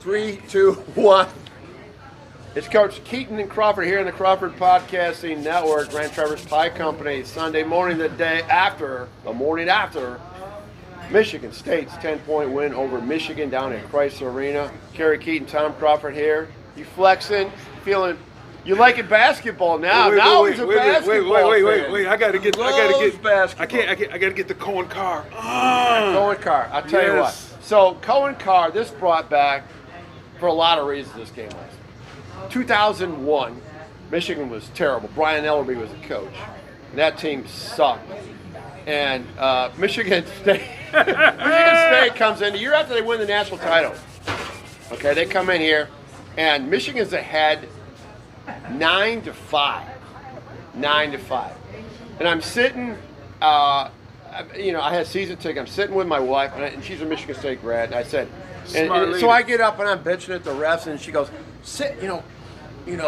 3, 2, 1. It's Coach Keyton and Crawford here on the Crawford Podcasting Network, Grand Traverse Pie Company. Sunday morning, the morning after Michigan State's 10-point win over Michigan down at Chrysler Arena. Kerry Keyton, Tom Crawford here. You flexing, feeling. You liking basketball now? He's a basketball fan. Wait! I gotta get basketball. I gotta get the Cohen car. Cohen car. I'll tell you what. So Cohen car, this brought back for a lot of reasons this game was. 2001, Michigan was terrible. Brian Ellerby was the coach. And that team sucked. And Michigan State comes in the year after they win the national title. Okay, they come in here, and Michigan's ahead 9-5. 9-5. And I'm sitting, I had season ticket. I'm sitting with my wife, and she's a Michigan State grad. And I said, and so I get up and I'm bitching at the refs, and she goes, sit,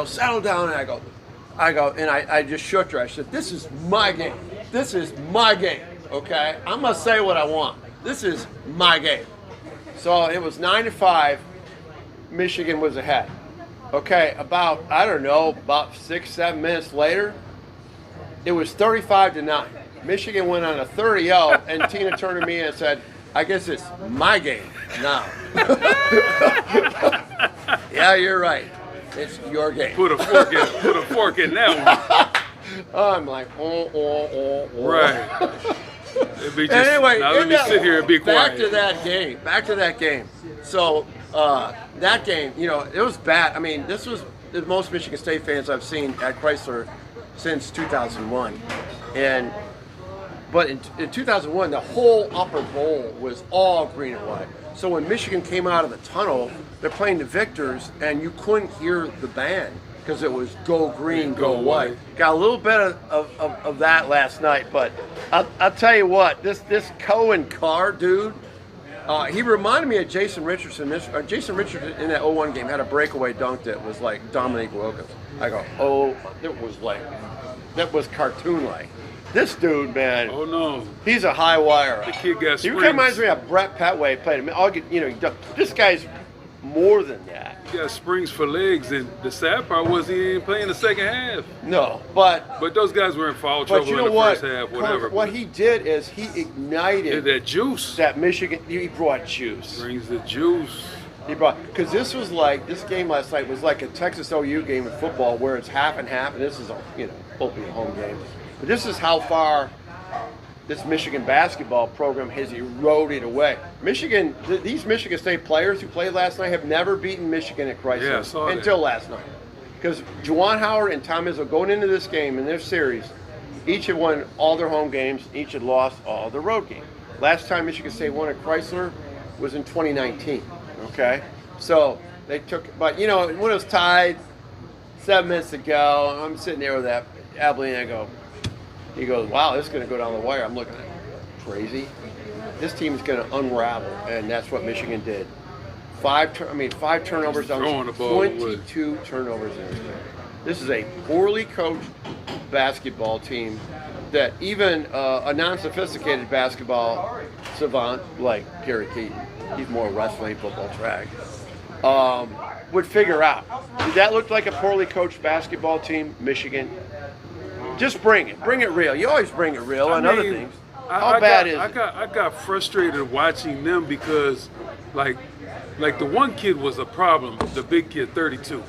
settle down. And I go, and I just shook her. I said, this is my game. This is my game. Okay, I'm gonna say what I want. This is my game. So it was 9-5. Michigan was ahead. Okay, about 6-7 minutes later, it was 35-9. Michigan went on a 30-0, and Tina turned to me and said, I guess it's my game now. Yeah, you're right. It's your game. Put a fork in that one. I'm like, oh. Right. Anyway, let me sit here and be quiet. Back to that game. So that game, it was bad. I mean, this was the most Michigan State fans I've seen at Chrysler since 2001. But in 2001, the whole upper bowl was all green and white. So when Michigan came out of the tunnel, they're playing the victors, and you couldn't hear the band because it was go green, go white. Got a little bit of that last night, but I'll tell you what, this Cohen car dude, he reminded me of Jason Richardson. Jason Richardson in that 0-1 game had a breakaway dunk that was like Dominique Wilkins. I go, that was cartoon-like. This dude, man. Oh no. He's a high wire. The kid got springs. He reminds me of Brett Petway played. This guy's more than that. He got springs for legs, and the sad part was he didn't play in the second half. No, but those guys were in foul trouble in the first half, whatever. What he did is he ignited that juice. That Michigan, he brought juice. Brings the juice. Because this game last night was like a Texas OU game in football where it's half and half, and this is hopefully a home game. But this is how far this Michigan basketball program has eroded away. These Michigan State players who played last night have never beaten Michigan at Chrysler until last night. Because Juwan Howard and Tom Izzo going into this game in their series, each had won all their home games, each had lost all their road games. Last time Michigan State won at Chrysler was in 2019. Okay, so they took, but when it was tied, 7 minutes to go, I'm sitting there with that Abilene, and he goes, wow, this is going to go down the wire. I'm looking at it. Crazy. This team is going to unravel, and that's what Michigan did. 5 turnovers down, 22 turnovers in this game. This is a poorly coached basketball team that even a non-sophisticated basketball savant like Kerry Keyton, he's more wrestling, football, track, would figure out. Did that look like a poorly coached basketball team, Michigan? Just bring it real. You always bring it real on other things. How bad is it? I got frustrated watching them because, like the one kid was a problem. The big kid, 32.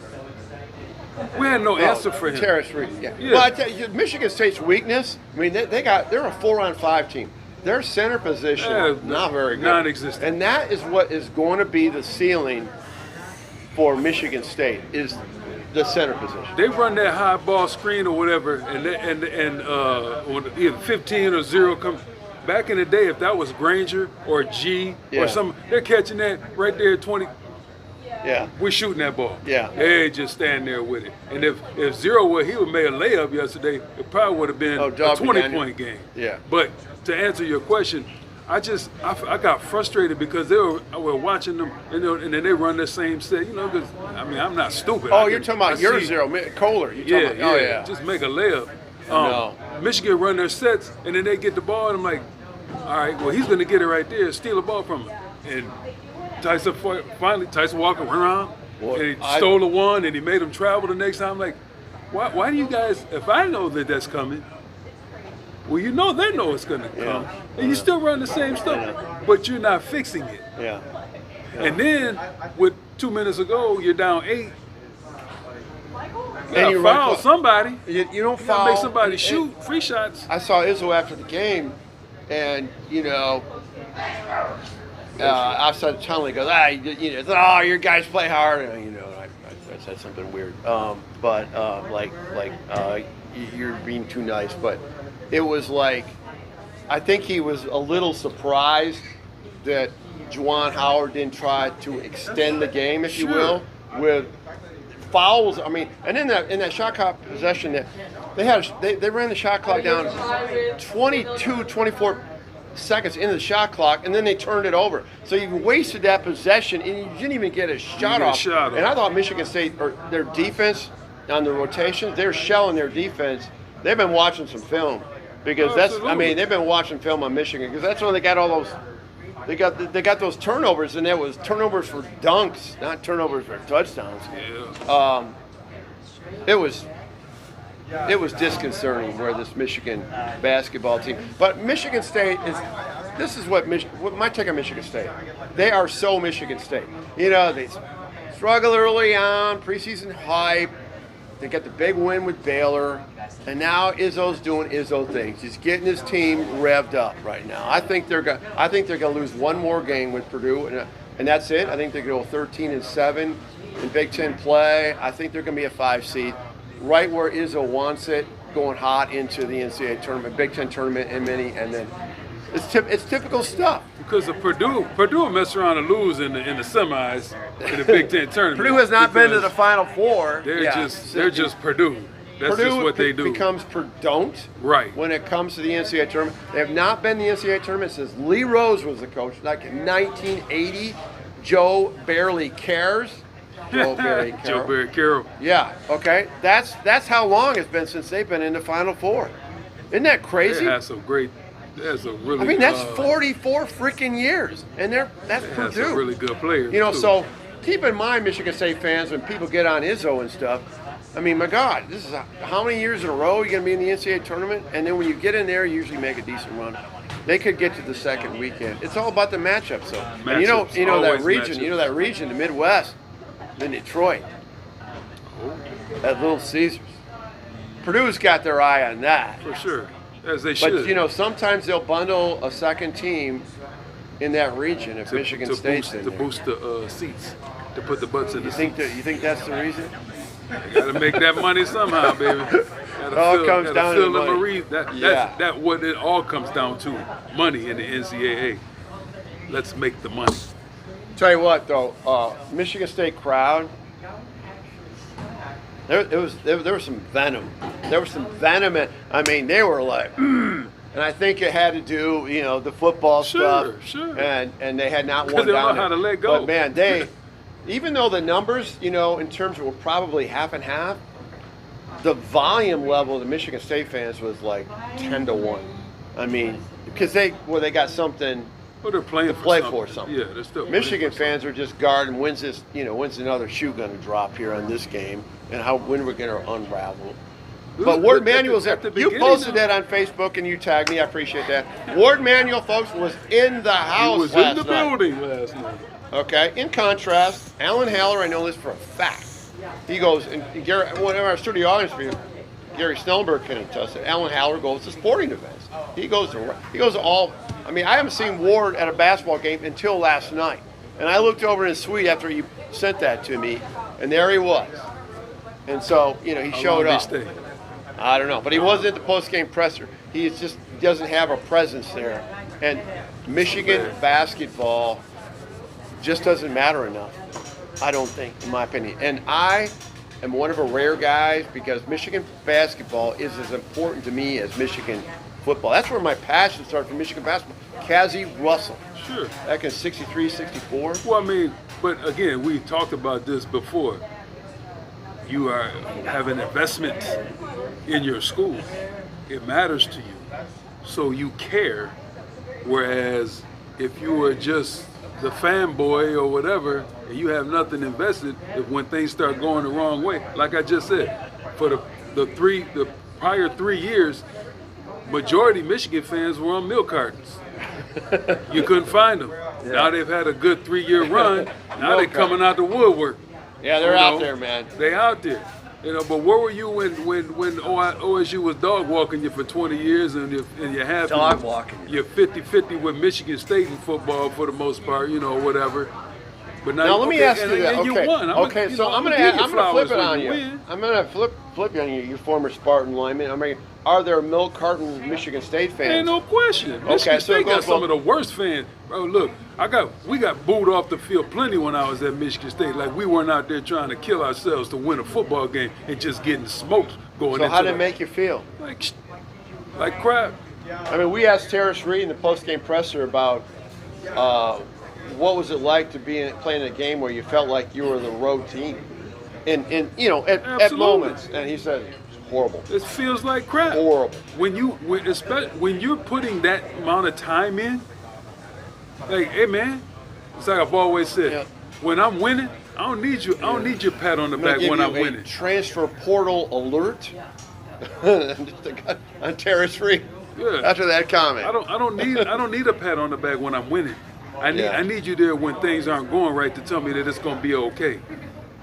We had no answer for him. Terrence Reed. Yeah. Well, I tell you, Michigan State's weakness. I mean, they're a 4-on-5 team. Their center position not very good, non-existent, and that is what is going to be the ceiling for Michigan State is the center position. They run that high ball screen or whatever, and either 15 or 0 come. Back in the day, if that was Granger or G or something, they're catching that right there at 20. Yeah, we're shooting that ball. Yeah, they just stand there with it. And if 0 would have made a layup yesterday, it probably would have been a 20-point game. Yeah. But to answer your question, I got frustrated because we were watching them, and then they run the same set. Because I'm not stupid. Oh, you're talking about your 0, Kohler. Just make a layup. No. Michigan run their sets, and then they get the ball, and I'm like, all right, well, he's going to get it right there, steal the ball from him. And Tyson Walker went around Well, and he stole the one and he made him travel the next time. Like, why do you guys, if I know that that's coming, well, you know they know it's going to come. And you still run the same stuff, but you're not fixing it. Yeah. And then, with 2 minutes ago, you're down 8. And you foul somebody. You don't You gotta foul. make somebody shoot free shots. I saw Izzo after the game, and I started telling him, he goes, oh, your guys play hard. And, I said something weird, you're being too nice. But it was like, I think he was a little surprised that Juwan Howard didn't try to extend the game, if you will, with fouls. I mean, and in that shot clock possession, they ran the shot clock down 22, 24 seconds into the shot clock, and then they turned it over. So you wasted that possession, and you didn't even get a shot off. And I thought Michigan State, or their defense on the rotations, they're shelling their defense. They've been watching some film because they've been watching film on Michigan because that's when they got all those. They got those turnovers, and it was turnovers for dunks, not turnovers for touchdowns. Yeah. It was disconcerting where this Michigan basketball team. But Michigan State this is what my take on Michigan State. They are so Michigan State. They struggle early on, preseason hype. They got the big win with Baylor, and now Izzo's doing Izzo things. He's getting his team revved up right now. I think they're gonna lose one more game with Purdue, and that's it. I think they're gonna go 13-7 in Big Ten play. I think they're gonna be a 5 seed, right where Izzo wants it, going hot into the NCAA tournament, Big Ten tournament, and then it's typical stuff. Because of Purdue mess around and lose in the semis in the Big Ten tournament. Purdue has not been to the Final Four. They're just Purdue. That's Purdue just what they do. Becomes Purdue right when it comes to the NCAA tournament. They have not been in the NCAA tournament since Lee Rose was the coach, like in 1980. Joe barely cares. Joe Barry Carroll. Yeah. Okay. That's how long it's been since they've been in the Final Four. Isn't that crazy? That's a really. I mean, that's 44 freaking years, and that's Purdue. That's a really good player. Too. So keep in mind, Michigan State fans, when people get on Izzo and stuff. I mean, my God, this is how many years in a row you're going to be in the NCAA tournament, and then when you get in there, you usually make a decent run. They could get to the second weekend. It's all about the matchups, though. And you know that region. Matchups. You know that region, the Midwest, then Detroit, at Little Caesars. Purdue's got their eye on that. For sure. As they should. But, sometimes they'll bundle a second team in that region if Michigan State's in there. To boost the seats, to put the butts in the seats. You think that's the reason? You got to make that money somehow, baby. It all comes down to money. That's what it all comes down to, money in the NCAA. Let's make the money. Tell you what, though, Michigan State crowd, there was some venom. There was some venom. I mean, they were like, and I think it had to do, the football stuff. Sure. And they had not won they down know how to let go. But man, even though the numbers, in terms of were probably half and half, the volume level of the Michigan State fans was like 10-1. I mean, because they got something. Well, they're playing to play for something. Yeah, they're still. Michigan fans are just guarding. When's another shoe going to drop here on this game, and when we're going to unravel. But Ward Manuel's there. You posted that on Facebook and you tagged me. I appreciate that. Ward Manuel, folks, was in the house. He was in the building last night. Okay. In contrast, Alan Haller, I know this for a fact. He goes, and Gary, whenever our studio audience view, Gary Snellenberg can attest that Alan Haller goes to sporting events. He goes to all. I mean, I haven't seen Ward at a basketball game until last night. And I looked over in his suite after you sent that to me, and there he was. And so, he showed up. I don't know, but he wasn't at the post-game presser. He just doesn't have a presence there. And Michigan basketball just doesn't matter enough, I don't think, in my opinion. And I am one of a rare guys because Michigan basketball is as important to me as Michigan football. That's where my passion started for Michigan basketball. Cassie Russell. Sure. Back in 63, 64. Well, I mean, but again, we talked about this before. You have an investment in your school. It matters to you. So you care. Whereas if you were just the fanboy or whatever, and you have nothing invested, if when things start going the wrong way, like I just said, for the prior 3 years, majority Michigan fans were on milk cartons. You couldn't find them. Yeah. Now they've had a good 3-year run. Now they're coming out the woodwork. Yeah, they're out there, man. They out there. But where were you when OSU was dog walking you for 20 years and you're happy? Dog walking. You're 50-50 with Michigan State in football for the most part, whatever. But now let me ask you that. And okay, you won. I'm going to flip it on you. Win. I'm going to flip you on you, former Spartan lineman. I mean, are there milk carton Michigan State fans? Ain't no question. Michigan State got some of the worst fans. Bro, look, we got booed off the field plenty when I was at Michigan State. Like we weren't out there trying to kill ourselves to win a football game and just getting smoked going into. So how did it make you feel? Like crap. I mean, we asked Terrace Reed in the post-game presser about what was it like to be playing a game where you felt like you were the road team, at moments, and he said it's horrible. It feels like crap. Horrible. When you're putting that amount of time in, like, hey man, it's like I've always said, when I'm winning, I don't need you. I don't need your pat on the back when I'm winning. Transfer portal alert on Terrace Reed. Yeah. After that comment, I don't need a pat on the back when I'm winning. I need you there when things aren't going right to tell me that it's gonna be okay.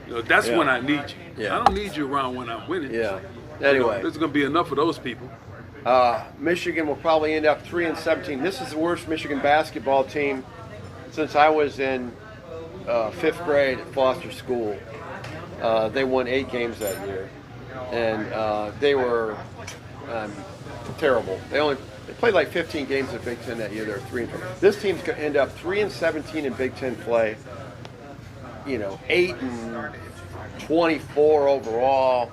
That's when I need you. Yeah. I don't need you around when I'm winning. Yeah. Anyway, there's gonna be enough of those people. Michigan will probably end up 3-17. This is the worst Michigan basketball team since I was in 5th grade at Foster School. They won 8 games that year, and they were terrible. They played like 15 games in Big Ten that year. They're 3-12. This team's going to end up 3-17 in Big Ten play. 8-24 overall.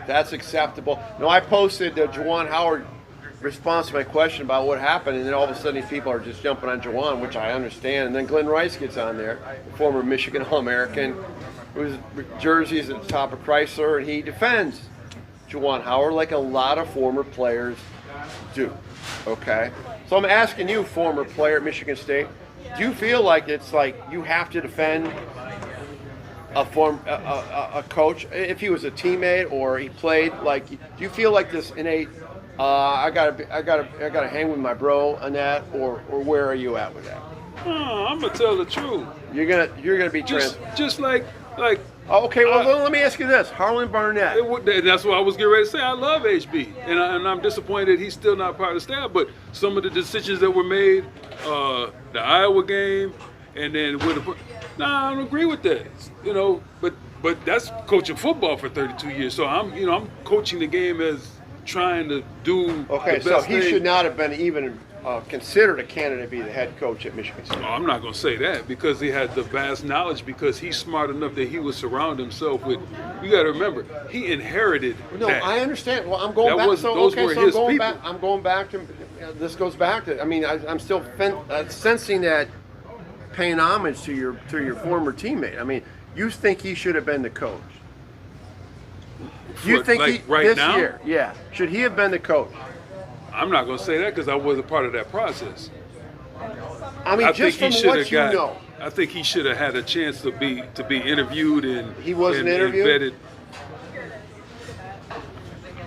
That's acceptable. No, I posted Juwan Howard response to my question about what happened, and then all of a sudden these people are just jumping on Juwan, which I understand. And then Glenn Rice gets on there, former Michigan All-American, whose jersey's at the top of Chrysler, and he defends Juwan Howard like a lot of former players do. Okay? So I'm asking you, former player at Michigan State, do you feel like it's like you have to defend a coach if he was a teammate or he played? Like, do you feel like this innate? I gotta hang with my bro on that, or where are you at with that? I'm gonna tell the truth. You're gonna be just like. Okay, well, let me ask you this: Harlan Barnett. That's what I was getting ready to say. I love HB, and I'm disappointed he's still not part of the staff. But some of the decisions that were made, the Iowa game, and then I don't agree with that. But that's coaching football for 32 years. So I'm coaching the game as trying to do. Okay, the best so he thing. should not have been even considered a candidate to be the head coach at Michigan State. Oh, I'm not going to say that because he had the vast knowledge, because he's smart enough that he would surround himself with. You got to remember, he inherited. No, that. I understand. Well, I'm going back. I'm going back to. This goes back to. I mean, I'm still sensing that, paying homage to your former teammate. I mean, you think he should have been the coach? You think this year? Yeah. Should he have been the coach? I'm not going to say that because I wasn't part of that process. I mean, just from what you know. I think he should have had a chance to be interviewed and he wasn't interviewed. And vetted.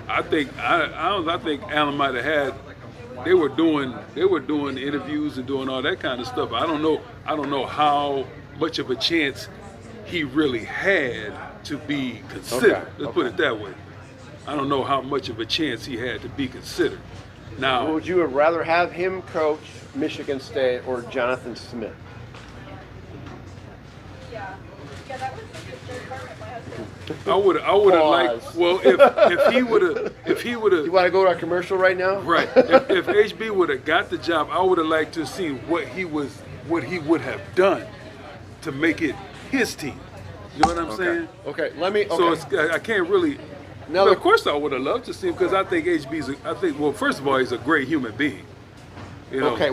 I think Allen might have had. They were doing interviews and doing all that kind of stuff. I don't know how much of a chance he really had to be considered. Let's put it that way. I don't know how much of a chance he had to be considered. Now, would you have rather have him coach Michigan State or Jonathan Smith? I would have liked. Well, if he would have. You want to go to our commercial right now? Right. If HB would have got the job, I would have liked to see what he would have done to make it his team. You know what I'm saying? Okay. Let me. Okay. So I can't really. Now, of course, I would have loved to see him because I think HB's. Well, first of all, he's a great human being. Okay.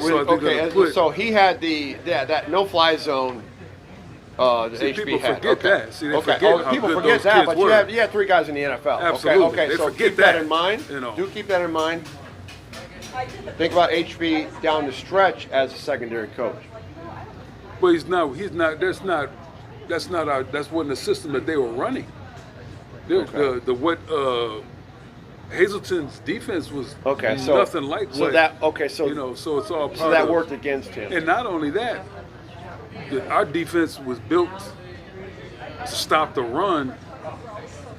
So he had that no-fly zone. People forget that. See, they forget how people good forget those that, kids but were. you had 3 guys in the NFL. Absolutely. Okay. They So forget keep that in mind. You know. Do keep that in mind. Think about HB down the stretch as a secondary coach. But he's not. That's not. That wasn't the system that they were running. Hazelton's defense was nothing like so what, that. Okay, so so it's all part so that of, worked against him. And not only that, our defense was built to stop the run,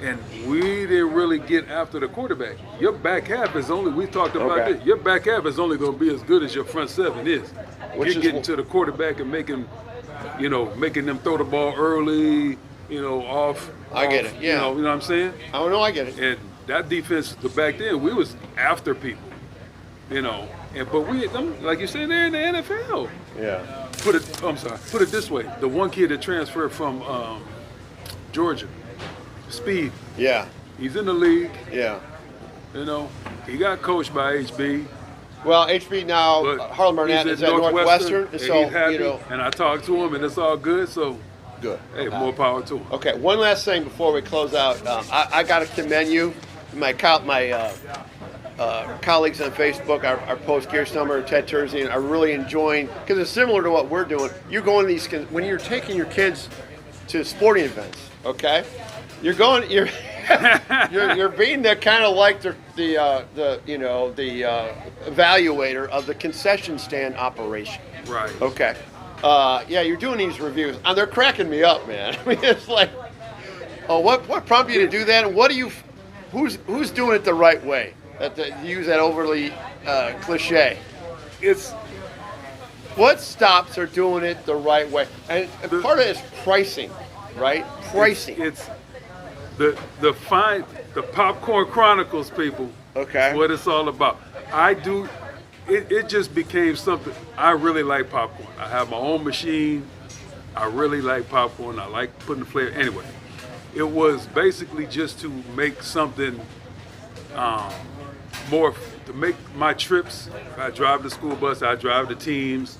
and we didn't really get after the quarterback. Your back half is only. We talked about this. Your back half is only going to be as good as your front seven is. You're getting to the quarterback and making them throw the ball early. Off. I get it. Yeah. You know what I'm saying? I know. I get it. And that defense, back then, we was after people, but we, like you said, they're in the NFL. Yeah. Put it this way: the one kid that transferred from Georgia, Speed. Yeah. He's in the league. Yeah. He got coached by HB. Well, HB now, Harlan Barnett is at Northwestern, and so he's happy, and I talked to him, and it's all good. So. Good. Hey, more power to him. Okay, one last thing before we close out. I got to commend you. My colleagues on Facebook, our post, Gary Stummer and Ted Terzian, are really enjoying, because it's similar to what we're doing. You're going these, when you're taking your kids to sporting events, okay? You're being the kind of like the evaluator of the concession stand operation. Right. Okay. You're doing these reviews, and they're cracking me up, man. I mean, it's like, what prompted you to do that, and who's doing it the right way? Use that overly cliche. What stops are doing it the right way, and part of it is pricing, right? Pricing. It's the Popcorn Chronicles, people. Okay. What it's all about. It just became something. I really like popcorn. I have my own machine. I really like popcorn. I like putting the flavor. Anyway, it was basically just to make something more, to make my trips. I drive the school bus. I drive the teams.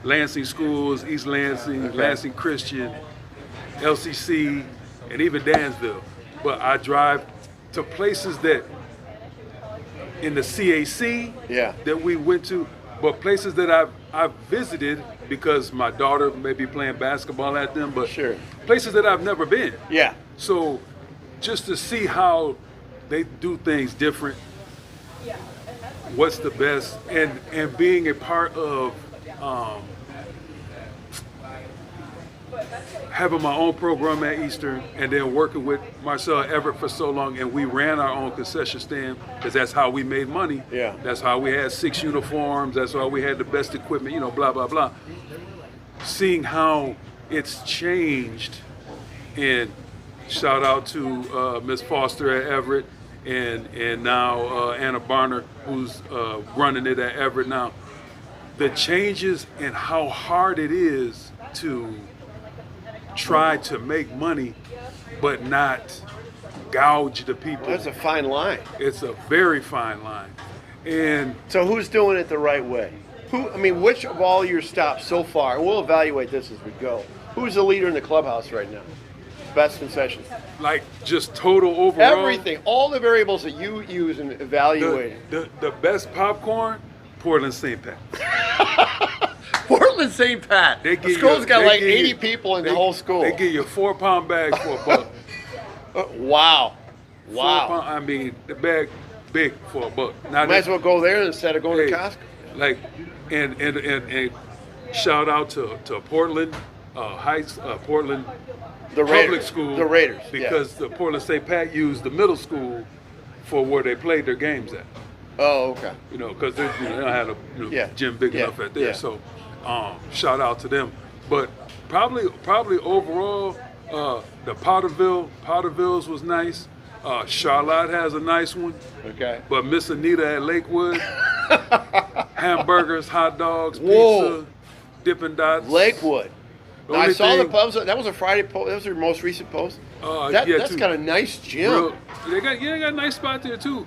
Lansing Schools, East Lansing, Lansing Christian, LCC, and even Dansville. But I drive to places that in the CAC that we went to, but places that I've visited because my daughter may be playing basketball at them, but places that I've never been. Yeah. So just to see how they do things different, what's the best, and being a part of having my own program at Eastern, and then working with Marcel Everett for so long, and we ran our own concession stand because that's how we made money. Yeah. That's how we had 6 uniforms. That's why we had the best equipment. Blah blah blah. Seeing how it's changed, and shout out to Miss Foster at Everett, and now Anna Barner, who's running it at Everett now. The changes and how hard it is to try to make money, but not gouge the people. That's a fine line. It's a very fine line. And so who's doing it the right way? Which of all your stops so far, and we'll evaluate this as we go, who's the leader in the clubhouse right now? Best concession. Like just total overall? Everything, all the variables that you use in evaluating. The best popcorn, Portland St. Pat. Portland St. Pat. The school's got like 80 people in the whole school. They give you a 4-pound bag for $1. Wow. 4 pound, the bag big for $1. Now might as well go there instead of going to Costco. Like, and shout out to Portland Heights, Portland Public School, the Raiders, because the Portland St. Pat used the middle school for where they played their games at. Oh, okay. Because they don't have a gym big enough at there. So, shout out to them. But probably overall, the Potterville's was nice. Charlotte has a nice one. Okay. But Miss Anita at Lakewood, hamburgers, hot dogs, pizza, Dippin' Dots. Lakewood. Now, I saw the post. That was a Friday post. That was your most recent post. That's got a nice gym. They got a nice spot there too.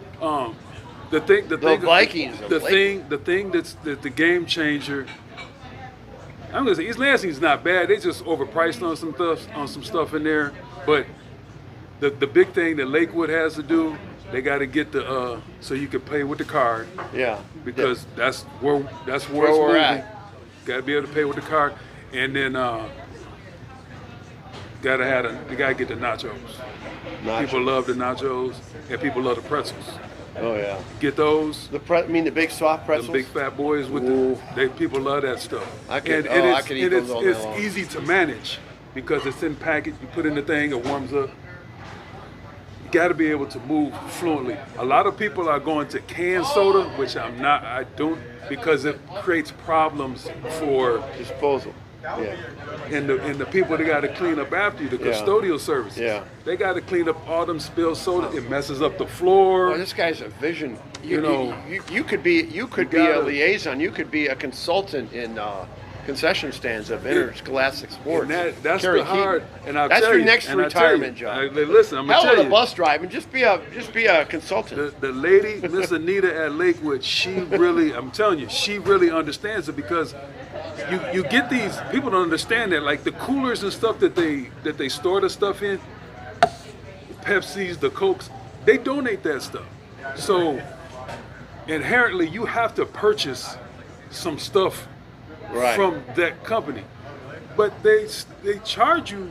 The Vikings. thing that's the game changer. I'm gonna say East Lansing's not bad. They just overpriced on some stuff in there. But the big thing that Lakewood has to do They got to get the so you can pay with the card. Yeah. Because that's where it's we're moving. at. Got to be able to pay with the card, and then you gotta get the nachos. People love the nachos, and people love the pretzels. Oh yeah. Get those. The big soft pretzels. The big fat boys with people love that stuff. I can eat those all day long. It's easy to manage because it's in packet. You put in the thing, it warms up. You got to be able to move fluently. A lot of people are going to canned soda, which I'm not. I don't, because it creates problems for disposal. Yeah. And the people that got to clean up after you, the custodial services. Yeah. They got to clean up all them spilled soda. It messes up the floor. Well, this guy's a vision. You could be a liaison. You could be a consultant in concession stands of interscholastic sports. And that's the hard. And that's your next retirement job. Listen, I'm gonna tell you. Hell with a bus driving. Just be a consultant. The lady, Miss Anita at Lakewood, she really, I'm telling you, she really understands it because you get these people don't understand that, like the coolers and stuff that they store the stuff in, the Pepsis, the Cokes, they donate that stuff. So inherently, you have to purchase some stuff from that company, but they charge you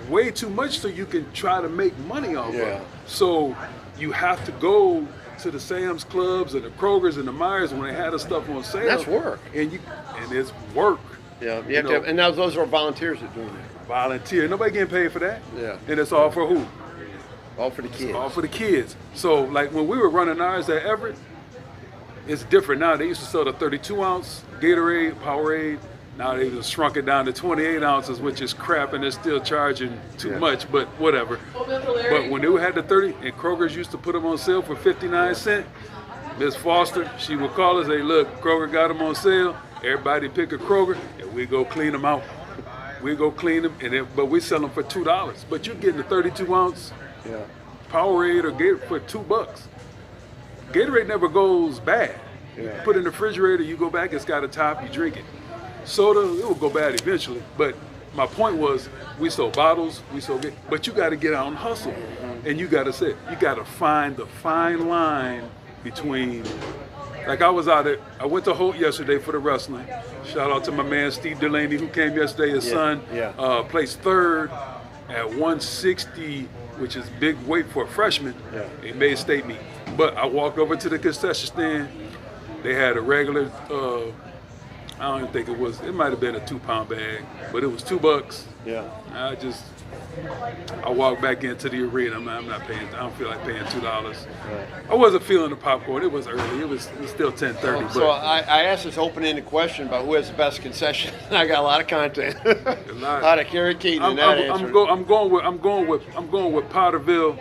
way too much so you can try to make money off of it. So you have to go to the Sam's Clubs and the Krogers and the Myers when they had the stuff on sale. That's work. And it's work. Yeah, you have to have, and now those are volunteers that do it. Volunteer. Nobody getting paid for that. Yeah. And it's all for who? All for the kids. All for the kids. So like when we were running ours at Everett, it's different now. They used to sell the 32-ounce Gatorade, Powerade. Now they just shrunk it down to 28 ounces, which is crap, and they're still charging too much, but whatever. But when they had the 30, and Kroger's used to put them on sale for 59 cents, Miss Foster, she would call us, say, look, Kroger got them on sale. Everybody pick a Kroger, and we go clean them out. We go clean them, but we sell them for $2. But you're getting the 32-ounce Powerade or Gatorade for $2. Gatorade never goes bad. You put it in the refrigerator, you go back, it's got a top, you drink it. Soda, it will go bad eventually. But my point was, we sold bottles, but you got to get out and hustle. And you got to find the fine line between, like I went to Holt yesterday for the wrestling. Shout out to my man Steve Delaney who came yesterday. His son placed third at 160, which is big weight for a freshman. He made state meet. But I walked over to the concession stand. They had a regular, I don't even think it might have been a 2-pound bag, but it was $2. Yeah. I walked back into the arena. I'm not paying, I don't feel like paying $2. Right. I wasn't feeling the popcorn. It was early. It was still 10:30. So I asked this open-ended question about who has the best concession. I got a lot of content. A lot of Kerry Keyton in that answer. I'm going with Potterville.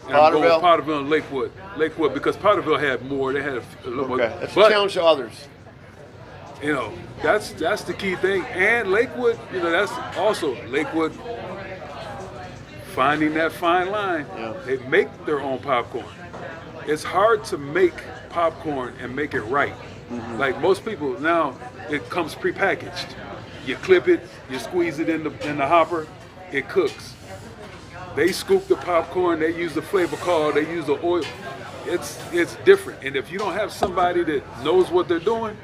And I'm going with Potterville and Lakewood because Potterville had more. They had a little more. That's a challenge to others. You know, that's the key thing. And Lakewood, that's also Lakewood finding that fine line. They make their own popcorn. It's hard to make popcorn and make it right. Like most people now, it comes prepackaged. You clip it, you squeeze it in the hopper, it cooks. They scoop the popcorn, they use the flavor card, they use the oil. It's different. And if you don't have somebody that knows what they're doing,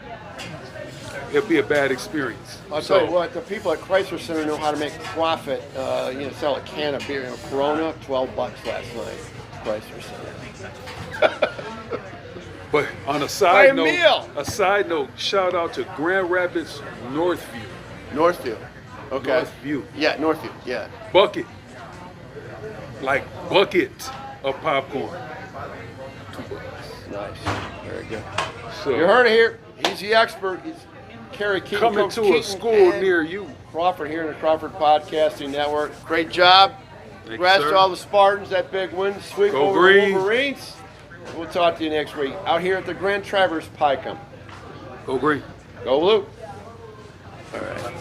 it'll be a bad experience. I'll tell you what, the people at Chrysler Center know how to make profit. Sell a can of beer, Corona, $12 last night. Chrysler Center. But on a side note, shout out to Grand Rapids Northview. Northview. Okay. Northview. Yeah, Northview. Yeah. Bucket of popcorn. $2. Nice. Very good. So you heard it here. He's the expert. He's Kerry Keyton. Coming to a school near you. Crawford here in the Crawford Podcasting Network. Great job. Congrats to all the Spartans. That big win. Sweep over the Wolverines. We'll talk to you next week. Out here at the Grand Traverse Pie Company. Go Green. Go Blue. All right.